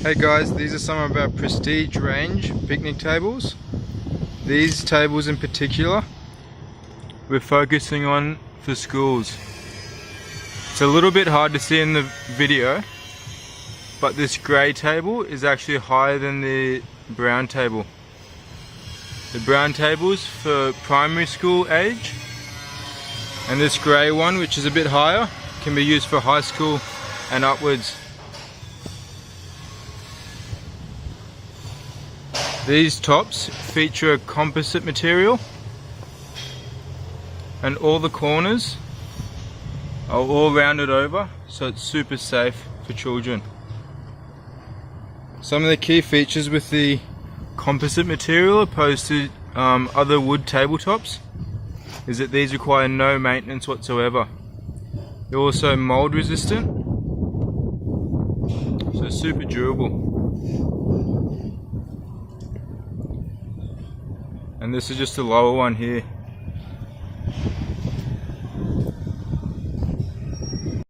Hey guys, these are some of our prestige range picnic tables. These tables in particular we're focusing on for schools. It's a little bit hard to see in the video, but this grey table is actually higher than the brown table. The brown table's for primary school age, and this grey one, which is a bit higher, can be used for high school and upwards. These tops feature a composite material, and all the corners are all rounded over, so it's super safe for children. Some of the key features with the composite material opposed to other wood tabletops is that these require no maintenance whatsoever. They're also mold resistant, so super durable. And this is just a lower one here.